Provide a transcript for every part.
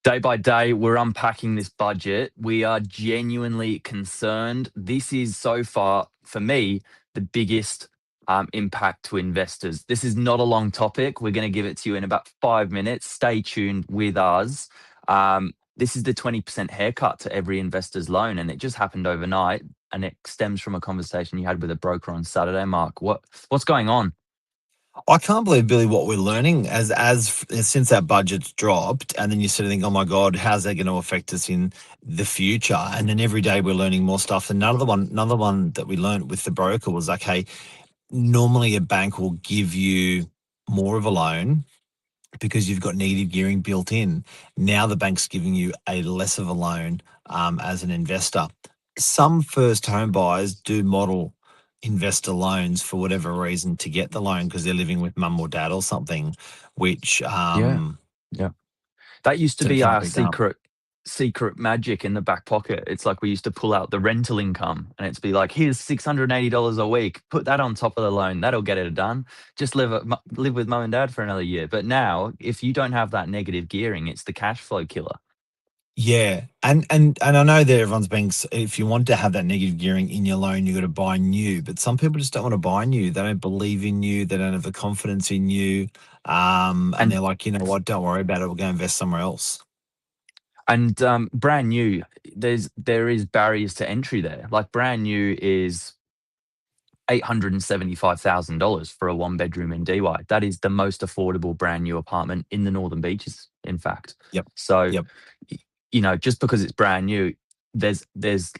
Day by day, we're unpacking this budget. We are genuinely concerned. This is so far, for me, the biggest impact to investors. This is not a long topic. We're going to give it to you in about 5 minutes. Stay tuned with us. This is the 20% haircut to every investor's loan, and it just happened overnight. And it stems from a conversation you had with a broker on Saturday. Mark, what's going on? I can't believe, Billy, what we're learning since that budget's dropped, and then you sort of think, "Oh my God, how's that going to affect us in the future?" And then every day we're learning more stuff. And another one that we learned with the broker was like, "Hey, normally a bank will give you more of a loan because you've got negative gearing built in. Now the bank's giving you a less of a loan as an investor. Some first home buyers do model investor loans for whatever reason to get the loan because they're living with mum or dad or something, which Yeah. Yeah. That used to sort of be can't our be done. secret magic in the back pocket. It's like we used to pull out the rental income and it's be like, here's $680 a week. Put that on top of the loan. That'll get it done. Just live with mum and dad for another year. But now, if you don't have that negative gearing, it's the cash flow killer. Yeah, and I know that everyone's being. If you want to have that negative gearing in your loan, you got to buy new. But some people just don't want to buy new. They don't believe in you. They don't have the confidence in you. And And they're like, you know what? Don't worry about it. We'll go invest somewhere else. brand new, there is barriers to entry there. Like brand new is $875,000 for a one bedroom in DY. That is the most affordable brand new apartment in the Northern Beaches, in fact. Yep. So, Yep. just because it's brand new, there's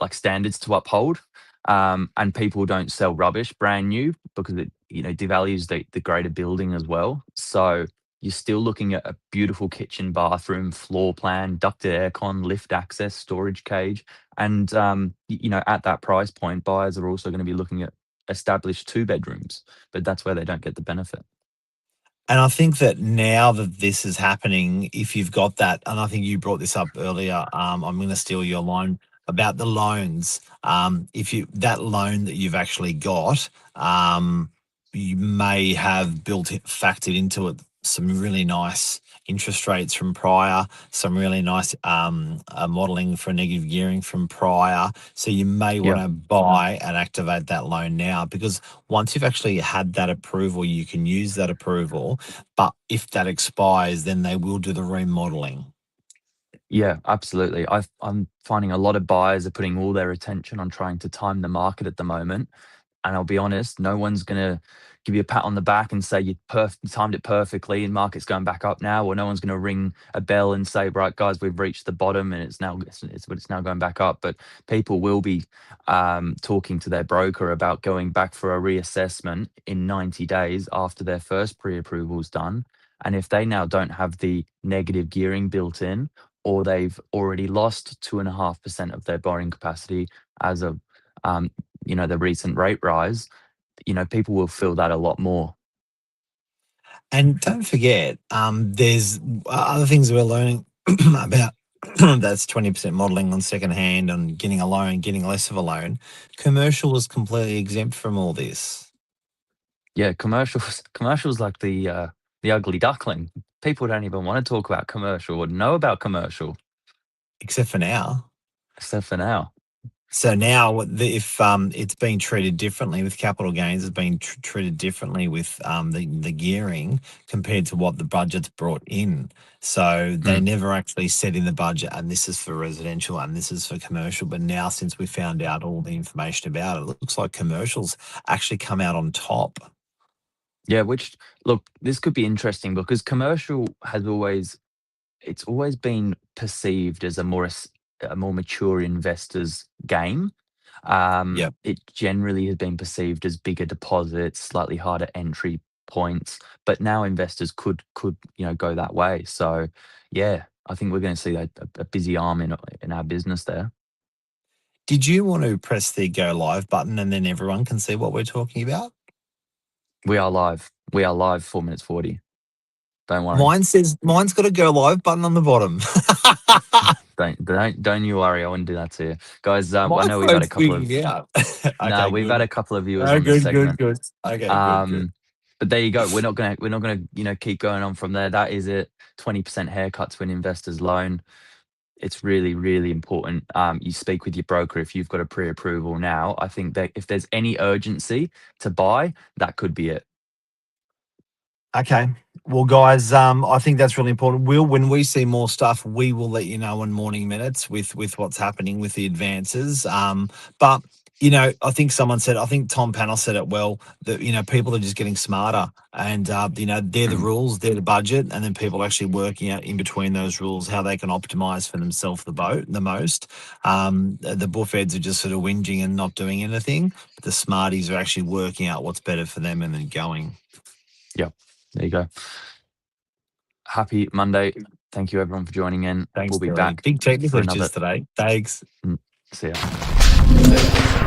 like standards to uphold, and people don't sell rubbish brand new because it devalues the greater building as well. So you're still looking at a beautiful kitchen, bathroom, floor plan, ducted aircon, lift access, storage cage, and at that price point, buyers are also going to be looking at established two bedrooms, but that's where they don't get the benefit. And I think that now that this is happening, if you've got that, and I think you brought this up earlier, I'm going to steal your line about the loans. If you that loan that you've actually got, you may have factored into it some really nice interest rates from prior, some really nice modeling for negative gearing from prior. So you may want Yeah. to buy and activate that loan now because once you've actually had that approval, you can use that approval. But if that expires, then they will do the remodeling. Yeah, absolutely. I'm finding a lot of buyers are putting all their attention on trying to time the market at the moment. And I'll be honest, no one's going to give you a pat on the back and say you timed it perfectly and market's going back up now, or no one's going to ring a bell and say, right, guys, we've reached the bottom and it's now going back up. But people will be talking to their broker about going back for a reassessment in 90 days after their first pre-approval's done. And if they now don't have the negative gearing built in, or they've already lost 2.5% of their borrowing capacity as of the recent rate rise, people will feel that a lot more. And don't forget, there's other things we're learning about. That's 20% modeling on secondhand, on getting a loan, getting less of a loan. Commercial is completely exempt from all this, Yeah, commercials like the ugly duckling. People don't even want to talk about commercial or know about commercial, except for now. except for now. So now, if it's being treated differently with capital gains, it's being treated differently with the gearing compared to what the budget's brought in. So they Mm. never actually said in the budget, and this is for residential and this is for commercial. But now, since we found out all the information about it, it looks like commercials actually come out on top. Yeah, which look, this could be interesting because commercial it's always been perceived as a more mature investor's game. Yep. It generally has been perceived as bigger deposits, slightly harder entry points, but now investors could go that way. So, yeah, I think we're going to see a busy arm in our business there. Did you want to press the go live button and then everyone can see what we're talking about? We are live. We are live. 4 minutes 40. Don't worry. Mine's got a go live button on the bottom. Don't you worry. I wouldn't do that to you, guys. I My know we've had a phone's couple wigging of out. no, Okay, we've had good. a couple of viewers Oh, on the good, good, segment. good. Okay, good, good. Um, But there you go. We're not gonna keep going on from there. That is it. 20% haircut to an investor's loan. It's really, really important. You speak with your broker if you've got a pre-approval now. I think that if there's any urgency to buy, that could be it. Okay. Well, guys, I think that's really important. When we see more stuff, we will let you know in morning minutes with what's happening with the advances. But I think I think Tom Panel said it well, that people are just getting smarter, and they're the Mm. rules, they're the budget, and then people are actually working out in between those rules how they can optimize for themselves the most. The bullfeds are just sort of whinging and not doing anything, but the smarties are actually working out what's better for them and then going. Yeah, there you go. Happy Monday. Thank you everyone for joining in. Thanks, We'll be Billy. back Big technical for another. issues today. Thanks. Mm, See ya. See ya.